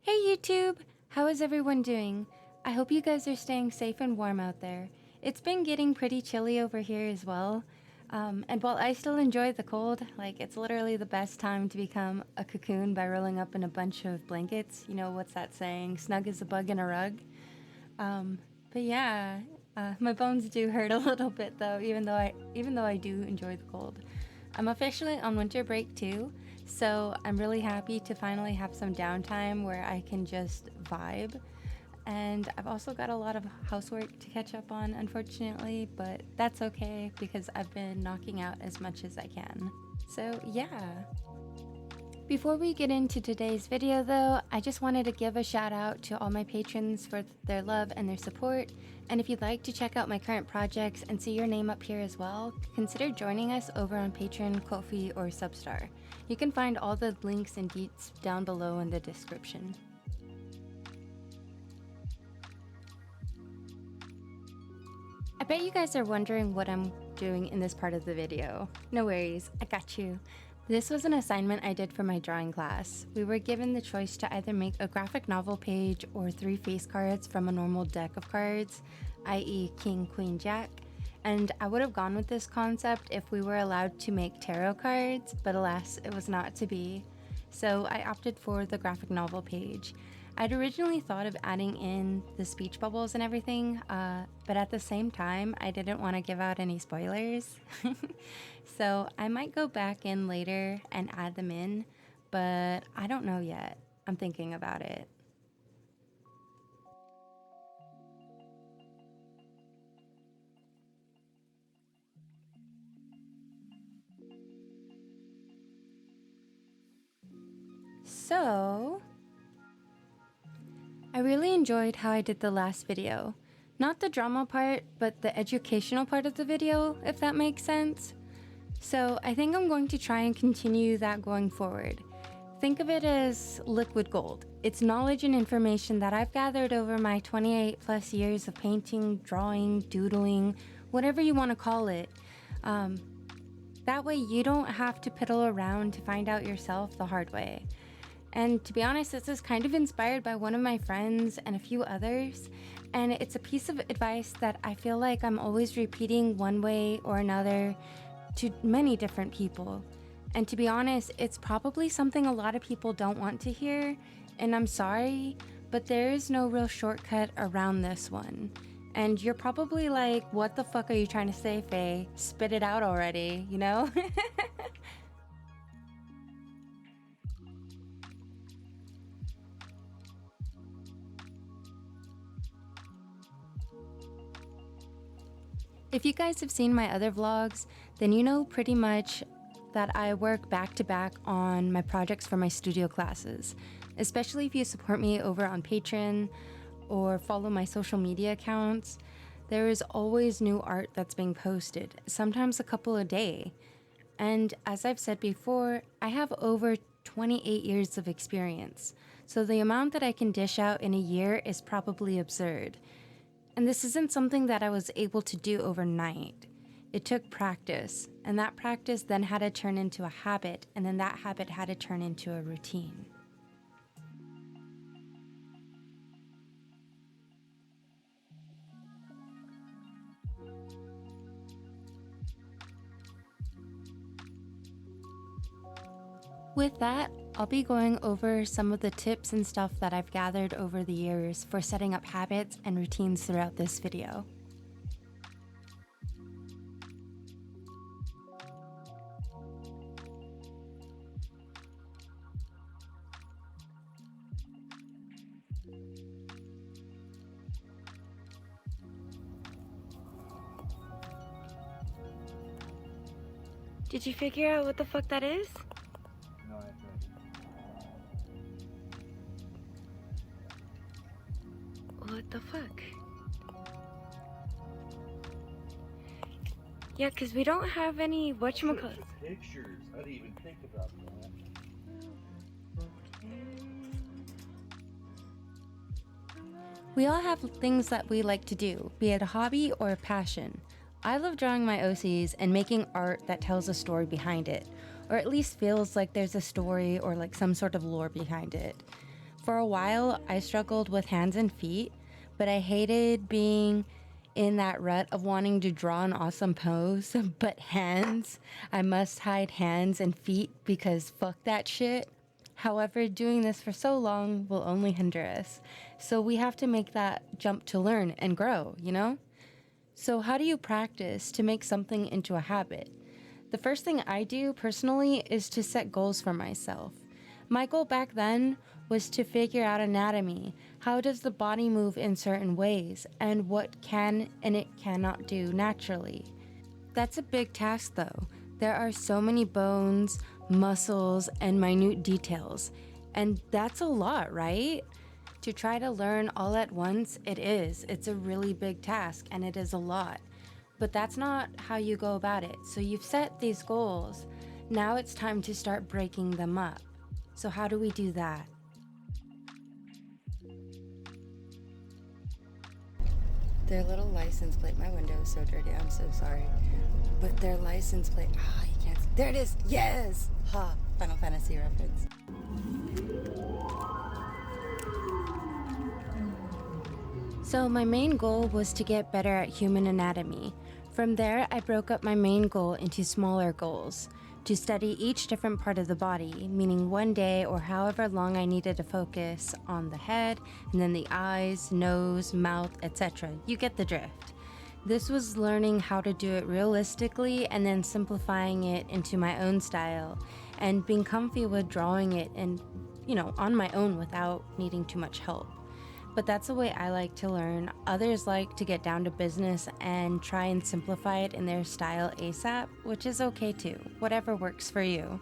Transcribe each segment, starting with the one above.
Hey YouTube! How is everyone doing? I hope you guys are staying safe and warm out there. It's been getting pretty chilly over here as well. And while I still enjoy the cold, it's literally the best time to become a cocoon by rolling up in a bunch of blankets. You know, what's that saying? Snug as a bug in a rug. But yeah, my bones do hurt a little bit though, even though I do enjoy the cold. I'm officially on winter break too, so I'm really happy to finally have some downtime where I can just vibe. And I've also got a lot of housework to catch up on, unfortunately, but that's okay because I've been knocking out as much as I can. So yeah. Before we get into today's video though, I just wanted to give a shout out to all my patrons for their love and their support. And if you'd like to check out my current projects and see your name up here as well, consider joining us over on Patreon, Ko-fi, or Substar. You can find all the links and deets down below in the description. I bet you guys are wondering what I'm doing in this part of the video. No worries, I got you. This was an assignment I did for my drawing class. We were given the choice to either make a graphic novel page or 3 face cards from a normal deck of cards, i.e. King, Queen, Jack. And I would have gone with this concept if we were allowed to make tarot cards, but alas, it was not to be. So I opted for the graphic novel page. I'd originally thought of adding in the speech bubbles and everything, but at the same time, I didn't want to give out any spoilers. So I might go back in later and add them in, but I don't know yet. I'm thinking about it. So, I really enjoyed how I did the last video. Not the drama part, but the educational part of the video, if that makes sense. So I think I'm going to try and continue that going forward. Think of it as liquid gold. It's knowledge and information that I've gathered over my 28 plus years of painting, drawing, doodling, whatever you want to call it. That way you don't have to piddle around to find out yourself the hard way. And to be honest, this is kind of inspired by one of my friends and a few others. And it's a piece of advice that I feel like I'm always repeating one way or another to many different people. And to be honest, it's probably something a lot of people don't want to hear. And I'm sorry, but there is no real shortcut around this one. And you're probably like, what the fuck are you trying to say, Faye? Spit it out already, you know? If you guys have seen my other vlogs, then you know pretty much that I work back to back on my projects for my studio classes. Especially if you support me over on Patreon or follow my social media accounts, there is always new art that's being posted, sometimes a couple a day. And as I've said before, I have over 28 years of experience, so the amount that I can dish out in a year is probably absurd. And this isn't something that I was able to do overnight. It took practice, and that practice then had to turn into a habit, and then that habit had to turn into a routine. With that, I'll be going over some of the tips and stuff that I've gathered over the years for setting up habits and routines throughout this video. Did you figure out what the fuck that is? No, I haven't. What the fuck? Yeah, because we don't have any whatchamacallit. Pictures. I didn't even think about that. We all have things that we like to do, be it a hobby or a passion. I love drawing my OCs and making art that tells a story behind it, or at least feels like there's a story or like some sort of lore behind it. For a while, I struggled with hands and feet, but I hated being in that rut of wanting to draw an awesome pose. But hands, I must hide hands and feet because fuck that shit. However, doing this for so long will only hinder us. So we have to make that jump to learn and grow, you know? So, how do you practice to make something into a habit? The first thing I do personally is to set goals for myself. My goal back then was to figure out anatomy. How does the body move in certain ways, and what can and it cannot do naturally? That's a big task though. There are so many bones, muscles, and minute details. And that's a lot, right? To try to learn all at once, it is. It's a really big task and it is a lot. But that's not how you go about it. So you've set these goals. Now it's time to start breaking them up. So how do we do that? Their little license plate, my window is so dirty, I'm so sorry. But their license plate, you can't see. There it is, yes! Ha, Final Fantasy reference. So my main goal was to get better at human anatomy. From there, I broke up my main goal into smaller goals. To study each different part of the body, meaning one day or however long I needed to focus on the head, and then the eyes, nose, mouth, etc. You get the drift. This was learning how to do it realistically and then simplifying it into my own style and being comfy with drawing it and, on my own without needing too much help. But that's the way I like to learn. Others like to get down to business and try and simplify it in their style ASAP, which is okay too. Whatever works for you.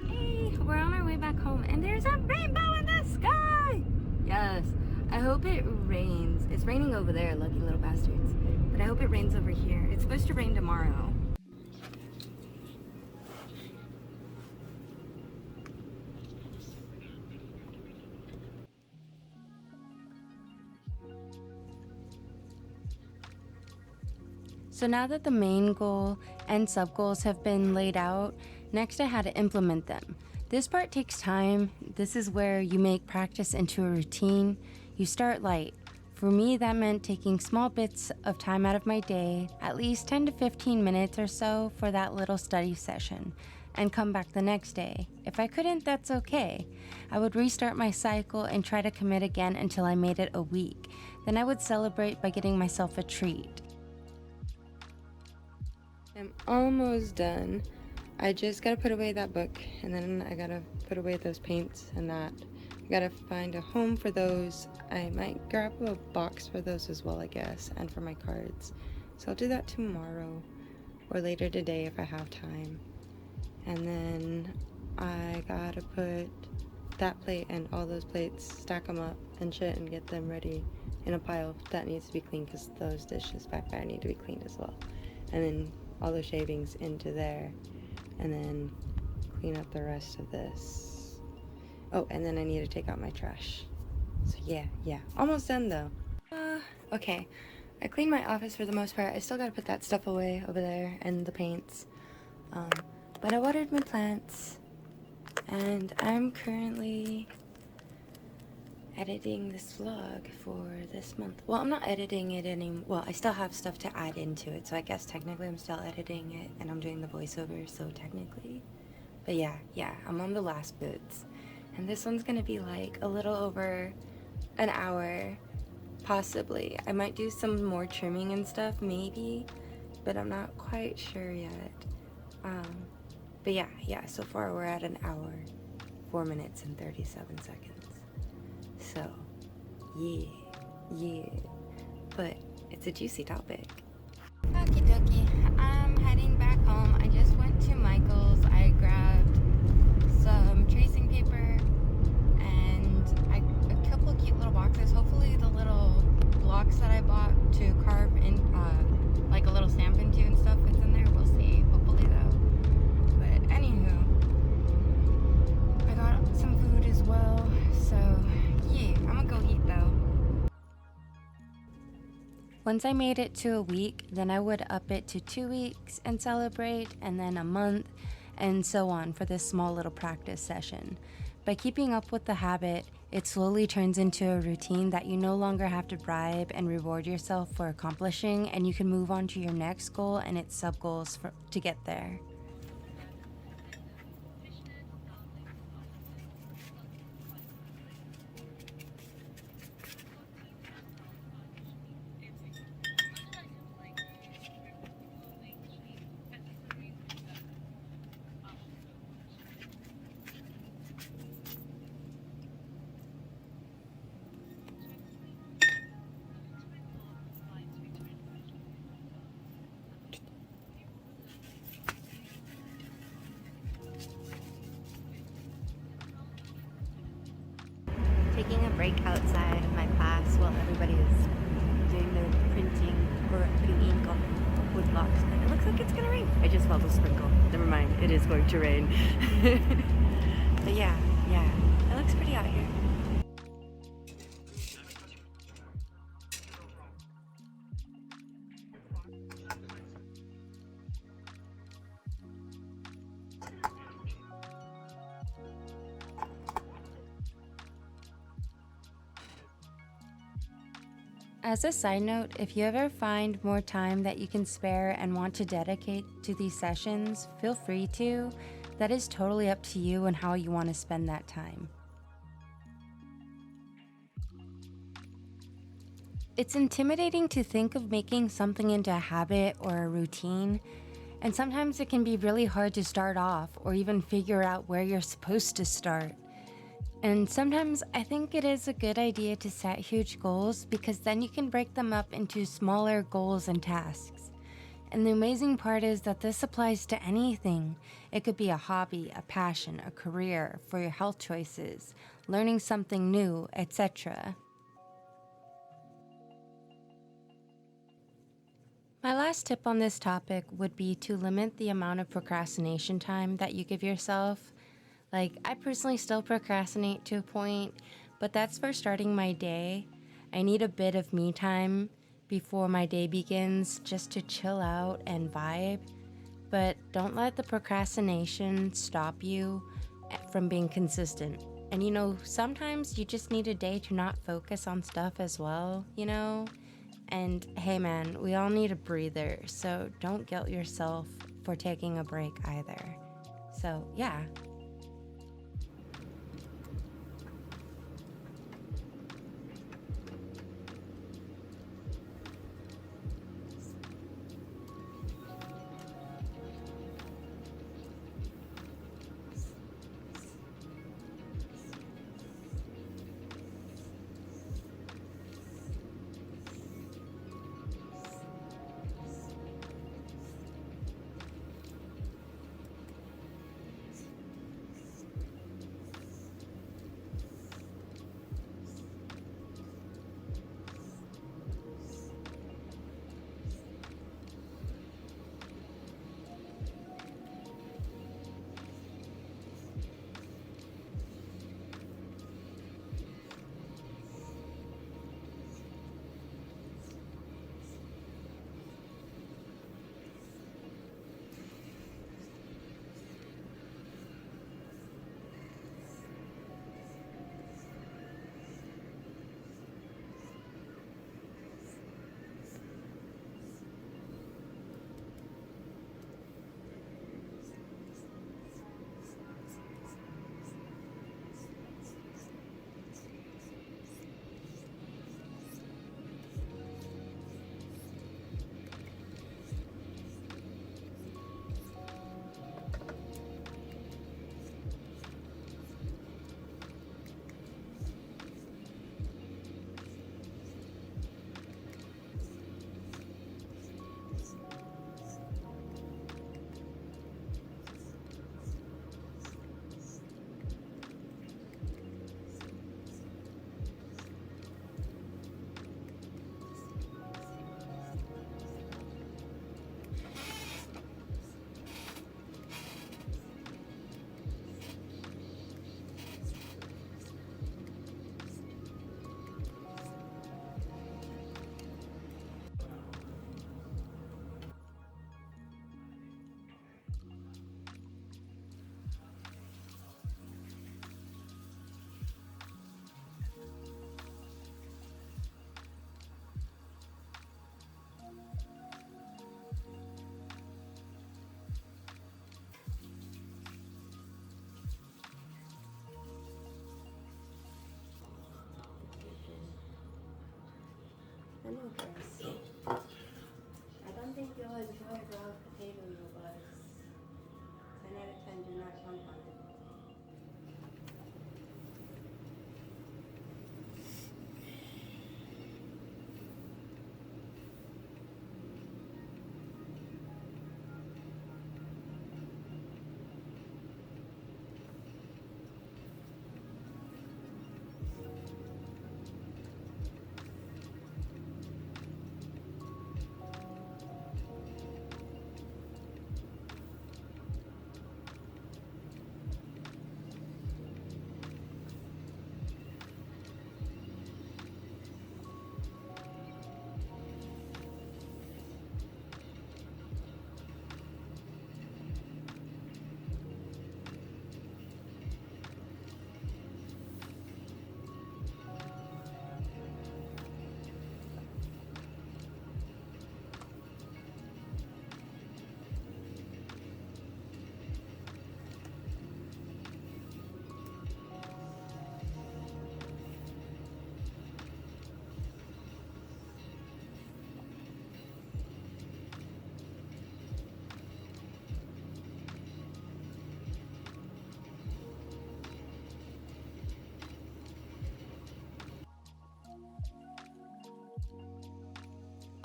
Hey, we're on our way back home and there's a rainbow in the sky! Yes, I hope it rains. It's raining over there, lucky little bastards. But I hope it rains over here. It's supposed to rain tomorrow. So now that the main goal and sub-goals have been laid out, next I had to implement them. This part takes time. This is where you make practice into a routine. You start light. For me, that meant taking small bits of time out of my day, at least 10 to 15 minutes or so for that little study session, and come back the next day. If I couldn't, that's okay. I would restart my cycle and try to commit again until I made it a week. Then I would celebrate by getting myself a treat. I'm almost done. I just gotta put away that book, and then I gotta put away those paints and that. I gotta find a home for those. I might grab a box for those as well, I guess, and for my cards. So I'll do that tomorrow or later today if I have time. And then I gotta put that plate and all those plates, stack them up and shit and get them ready in a pile that needs to be cleaned because those dishes back there need to be cleaned as well. And then all the shavings into there, and then clean up the rest of this. Oh, and then I need to take out my trash. So yeah, almost done though. Okay, I cleaned my office for the most part. I still gotta put that stuff away over there and the paints. But I watered my plants, and I'm currently editing this vlog for this month. Well, I'm not editing it anymore. Well, I still have stuff to add into it, so I guess technically I'm still editing it, and I'm doing the voiceover, so technically. But yeah, I'm on the last bits. And this one's gonna be like a little over an hour, possibly. I might do some more trimming and stuff, maybe, but I'm not quite sure yet. But yeah, so far we're at an hour, 4 minutes and 37 seconds. So, yeah, but it's a juicy topic. Okie dokie, I'm heading back home. I just went to Michael's. I grabbed some tracing paper and a couple of cute little boxes. Hopefully the little blocks that I bought to carve in, like a little stamp into and stuff fits in there. We'll see, hopefully though. But anywho, I got some food as well, so yeah, I'm gonna go eat though. Once I made it to a week, then I would up it to 2 weeks and celebrate, and then a month, and so on for this small little practice session. By keeping up with the habit, it slowly turns into a routine that you no longer have to bribe and reward yourself for accomplishing, and you can move on to your next goal and its sub goals to get there. Taking a break outside of my class while everybody is doing their printing or putting ink on wood blocks, and it looks like it's gonna rain. I just felt a sprinkle. Never mind, it is going to rain. But yeah, it looks pretty out here. As a side note, if you ever find more time that you can spare and want to dedicate to these sessions, feel free to. That is totally up to you and how you want to spend that time. It's intimidating to think of making something into a habit or a routine, and sometimes it can be really hard to start off or even figure out where you're supposed to start. And sometimes I think it is a good idea to set huge goals because then you can break them up into smaller goals and tasks. And the amazing part is that this applies to anything. It could be a hobby, a passion, a career, for your health choices, learning something new, etc. My last tip on this topic would be to limit the amount of procrastination time that you give yourself. Like, I personally still procrastinate to a point, but that's for starting my day. I need a bit of me time before my day begins just to chill out and vibe. But don't let the procrastination stop you from being consistent. And sometimes you just need a day to not focus on stuff as well, And hey man, we all need a breather, so don't guilt yourself for taking a break either. So yeah. lemongrass. I don't think you'll enjoy raw potato noodles. 10 out of 10 do not count on it.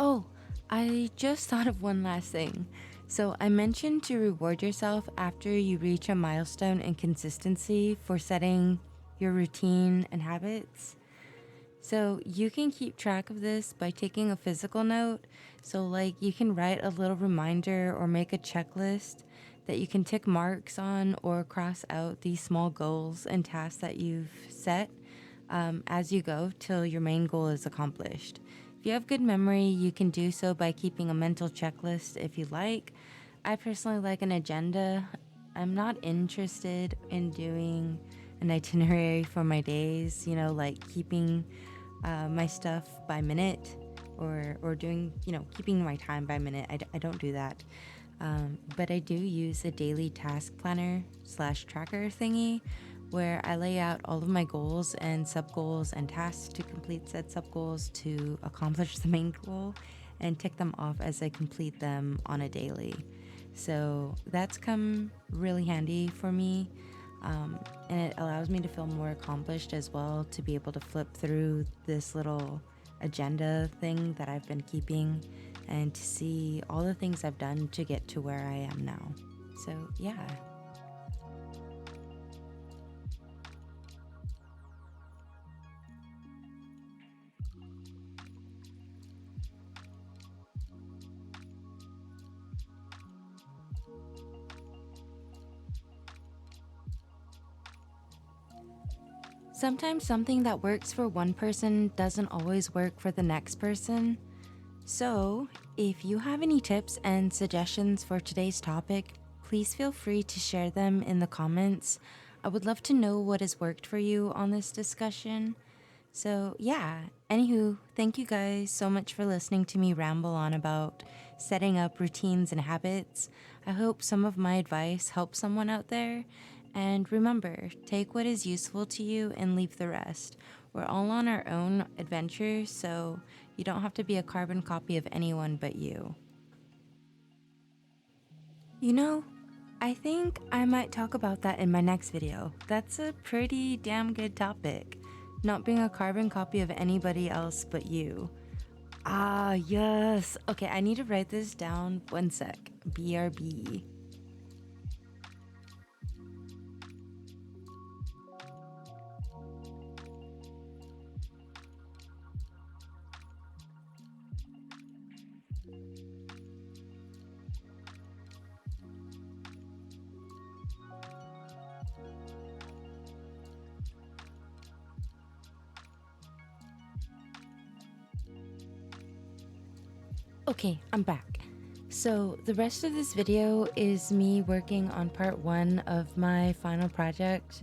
Oh, I just thought of one last thing. So, I mentioned to reward yourself after you reach a milestone in consistency for setting your routine and habits. So, you can keep track of this by taking a physical note. So, like, you can write a little reminder or make a checklist that you can tick marks on or cross out these small goals and tasks that you've set as you go till your main goal is accomplished. If you have good memory, you can do so by keeping a mental checklist if you like. I personally like an agenda. I'm not interested in doing an itinerary for my days, like keeping my stuff by minute or doing, keeping my time by minute. I don't do that. But I do use a daily task planner / tracker thingy where I lay out all of my goals and sub goals and tasks to complete said sub goals to accomplish the main goal and tick them off as I complete them on a daily. So that's come really handy for me. And it allows me to feel more accomplished as well, to be able to flip through this little agenda thing that I've been keeping and to see all the things I've done to get to where I am now. So, yeah. Sometimes something that works for one person doesn't always work for the next person. So, if you have any tips and suggestions for today's topic, please feel free to share them in the comments. I would love to know what has worked for you on this discussion. So, yeah, anywho, thank you guys so much for listening to me ramble on about setting up routines and habits. I hope some of my advice helps someone out there. And remember, take what is useful to you and leave the rest. We're all on our own adventure, so you don't have to be a carbon copy of anyone but you. You know, I think I might talk about that in my next video. That's a pretty damn good topic. Not being a carbon copy of anybody else but you. Ah, yes. Okay, I need to write this down. One sec. BRB. Okay, I'm back. So the rest of this video is me working on part 1 of my final project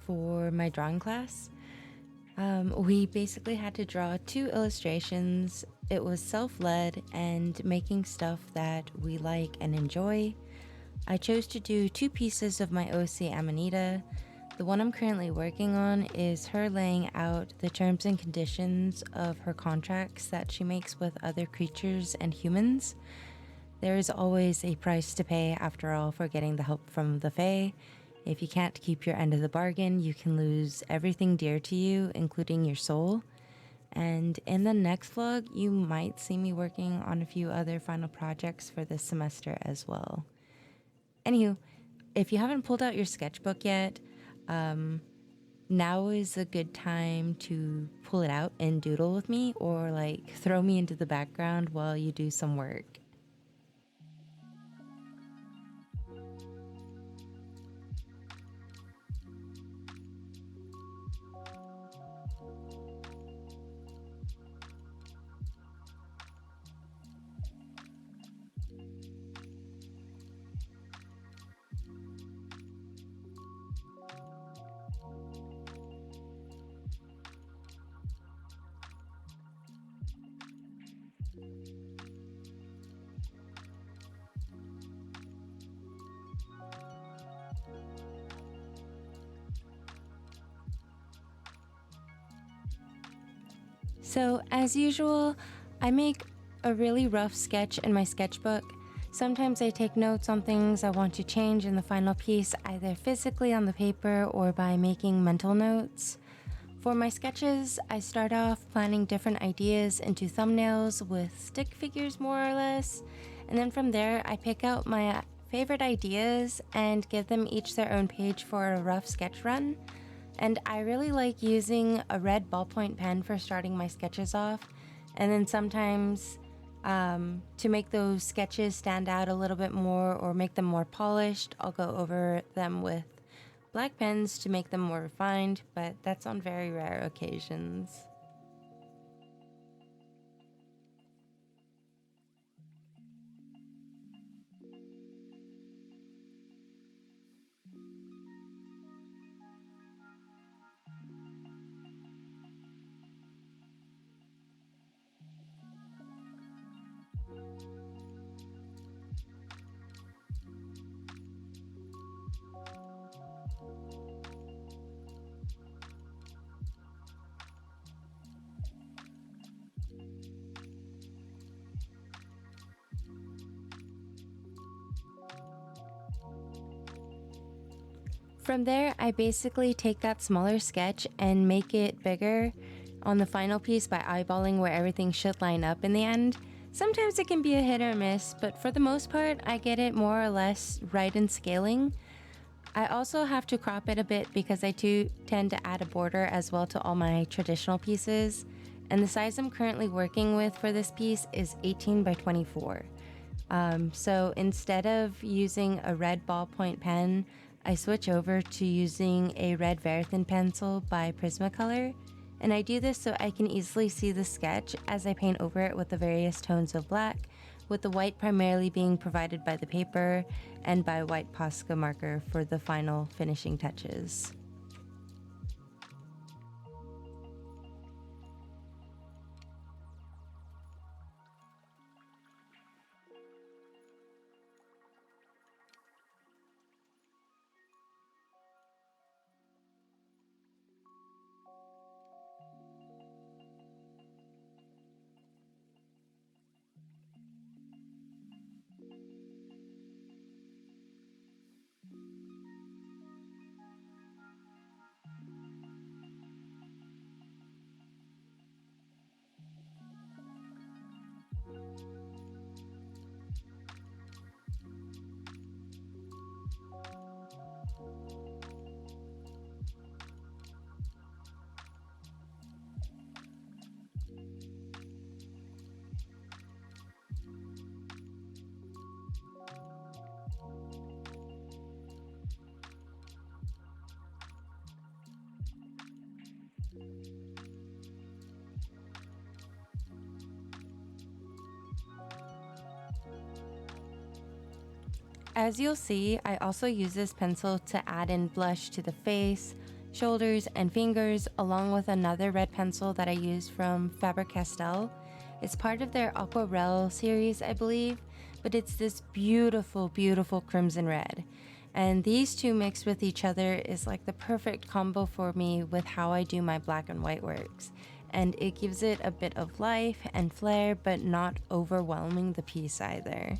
for my drawing class. We basically had to draw 2 illustrations. It was self-led and making stuff that we like and enjoy. I chose to do 2 pieces of my OC Amanita. The one I'm currently working on is her laying out the terms and conditions of her contracts that she makes with other creatures and humans. There is always a price to pay, after all, for getting the help from the Fae. If you can't keep your end of the bargain, you can lose everything dear to you, including your soul. And in the next vlog, you might see me working on a few other final projects for this semester as well. Anywho, if you haven't pulled out your sketchbook yet, now is a good time to pull it out and doodle with me, or like throw me into the background while you do some work. So, as usual, I make a really rough sketch in my sketchbook. Sometimes I take notes on things I want to change in the final piece, either physically on the paper or by making mental notes. For my sketches, I start off planning different ideas into thumbnails with stick figures, more or less, and then from there I pick out my favorite ideas and give them each their own page for a rough sketch run. And I really like using a red ballpoint pen for starting my sketches off, and then sometimes to make those sketches stand out a little bit more or make them more polished, I'll go over them with black pens to make them more refined, but that's on very rare occasions. From there, I basically take that smaller sketch and make it bigger on the final piece by eyeballing where everything should line up in the end. Sometimes it can be a hit or miss, but for the most part, I get it more or less right in scaling. I also have to crop it a bit because I too tend to add a border as well to all my traditional pieces. And the size I'm currently working with for this piece is 18 by 24. So instead of using a red ballpoint pen, I switch over to using a red Verithin pencil by Prismacolor, and I do this so I can easily see the sketch as I paint over it with the various tones of black, with the white primarily being provided by the paper and by white Posca marker for the final finishing touches. As you'll see, I also use this pencil to add in blush to the face, shoulders, and fingers, along with another red pencil that I use from Faber-Castell. It's part of their Aquarelle series, I believe, but it's this beautiful, beautiful crimson red. And these two mixed with each other is like the perfect combo for me with how I do my black and white works. And it gives it a bit of life and flair, but not overwhelming the piece either.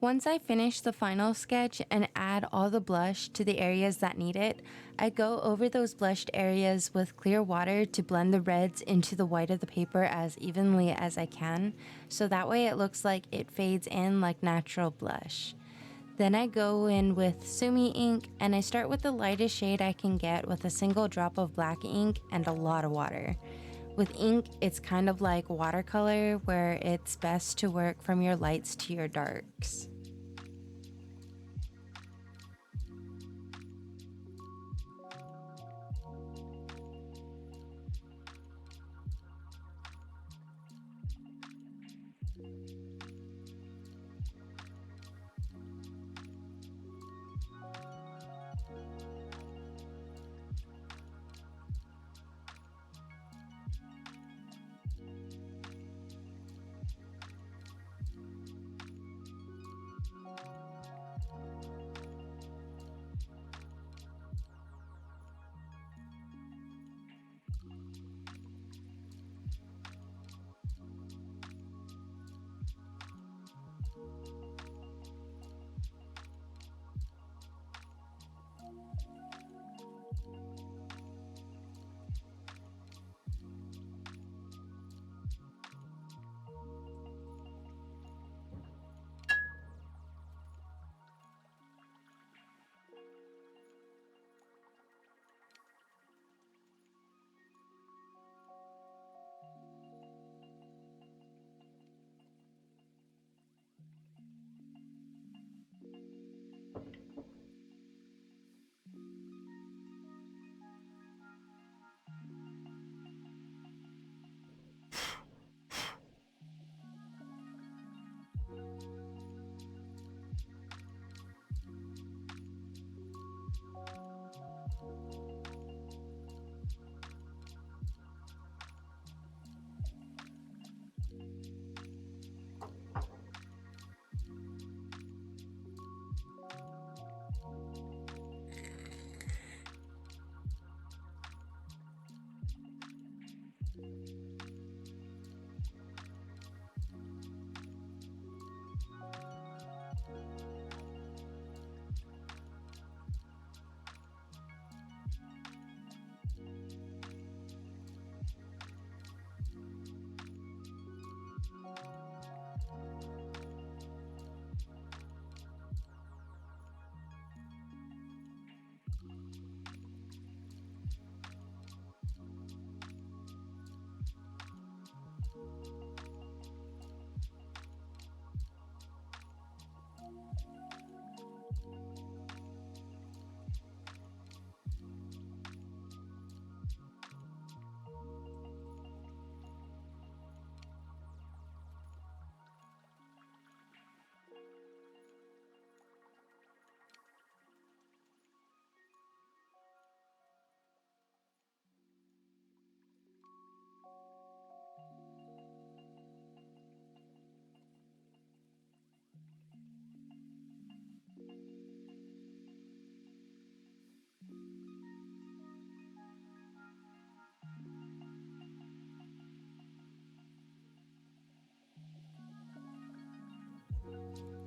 Once I finish the final sketch and add all the blush to the areas that need it, I go over those blushed areas with clear water to blend the reds into the white of the paper as evenly as I can, so that way it looks like it fades in like natural blush. Then I go in with Sumi ink and I start with the lightest shade I can get with a single drop of black ink and a lot of water. With ink, it's kind of like watercolor where it's best to work from your lights to your darks.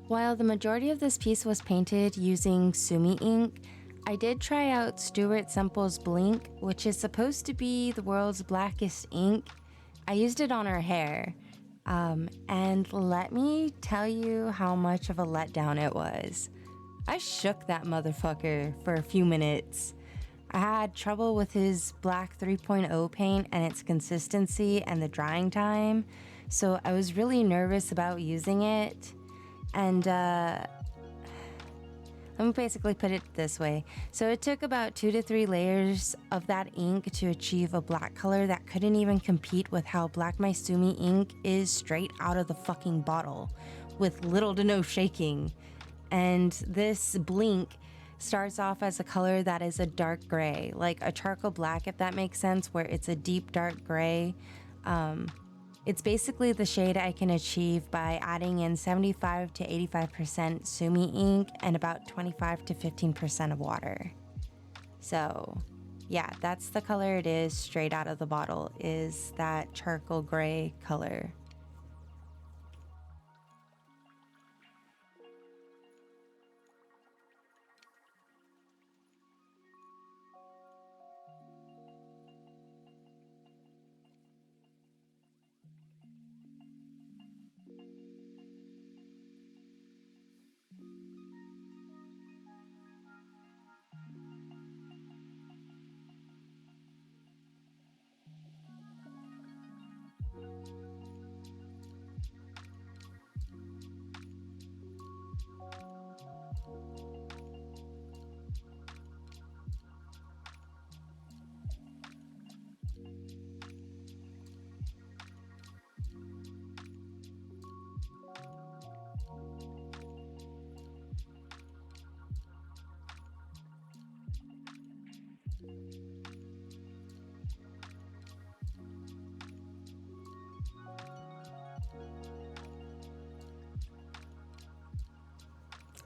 While the majority of this piece was painted using Sumi ink, I did try out Stuart Semple's Blink, which is supposed to be the world's blackest ink. I used it on her hair, and let me tell you how much of a letdown it was. I shook that motherfucker for a few minutes. I had trouble with his black 3.0 paint and its consistency and the drying time, so I was really nervous about using it. And let me basically put it this way. So it took about 2 to 3 layers of that ink to achieve a black color that couldn't even compete with how black my Sumi ink is straight out of the fucking bottle, with little to no shaking. And this Blink starts off as a color that is a dark gray, like a charcoal black, if that makes sense, where it's a deep dark gray. It's basically the shade I can achieve by adding in 75 to 85% Sumi ink and about 25 to 15% of water. So yeah, that's the color it is straight out of the bottle, is that charcoal gray color.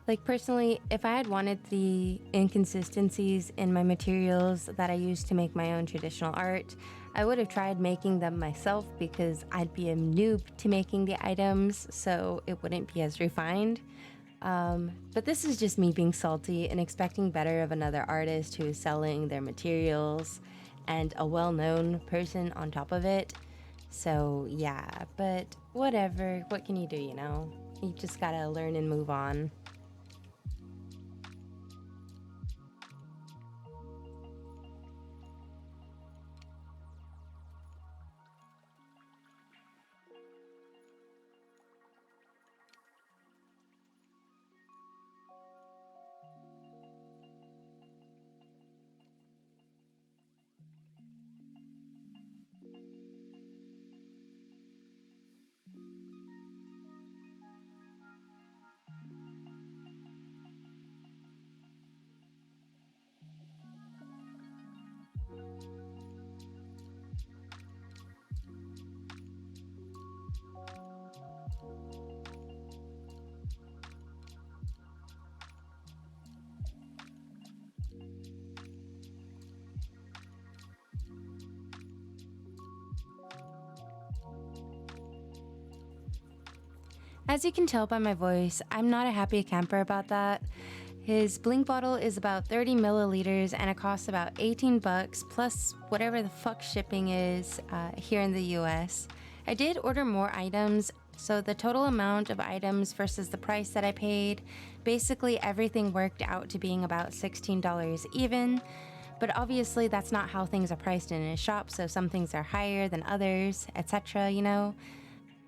Like personally, if I had wanted the inconsistencies in my materials that I use to make my own traditional art, I would have tried making them myself because I'd be a noob to making the items, so it wouldn't be as refined. But this is just me being salty and expecting better of another artist who is selling their materials and a well-known person on top of it. So yeah, but whatever, what can you do, you know? You just gotta learn and move on. As you can tell by my voice, I'm not a happy camper about that. His Blink bottle is about 30 milliliters and it costs about 18 bucks plus whatever the fuck shipping is here in the US. I did order more items, so the total amount of items versus the price that I paid, basically everything worked out to being about $16 even. But obviously that's not how things are priced in a shop, so some things are higher than others, etc., you know?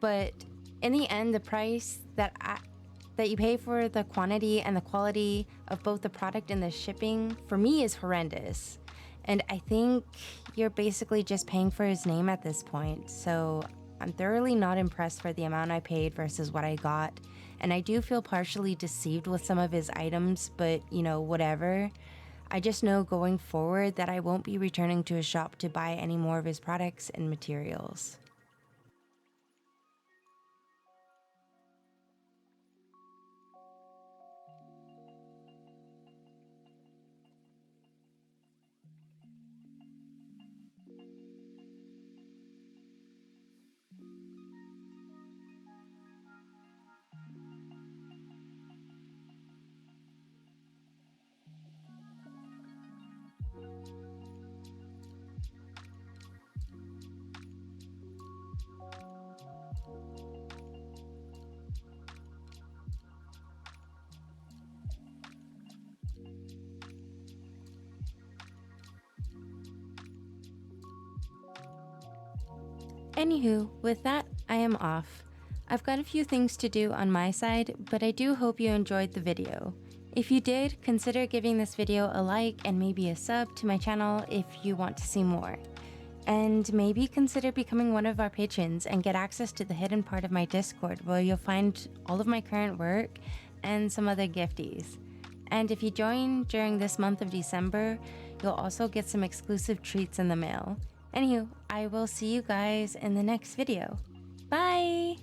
But in the end, the price that you pay for the quantity and the quality of both the product and the shipping for me is horrendous. And I think you're basically just paying for his name at this point. So I'm thoroughly not impressed for the amount I paid versus what I got. And I do feel partially deceived with some of his items, but you know, whatever. I just know going forward that I won't be returning to his shop to buy any more of his products and materials. Anywho, with that, I am off. I've got a few things to do on my side, but I do hope you enjoyed the video. If you did, consider giving this video a like and maybe a sub to my channel if you want to see more. And maybe consider becoming one of our patrons and get access to the hidden part of my Discord where you'll find all of my current work and some other gifties. And if you join during this month of December, you'll also get some exclusive treats in the mail. Anywho, I will see you guys in the next video. Bye!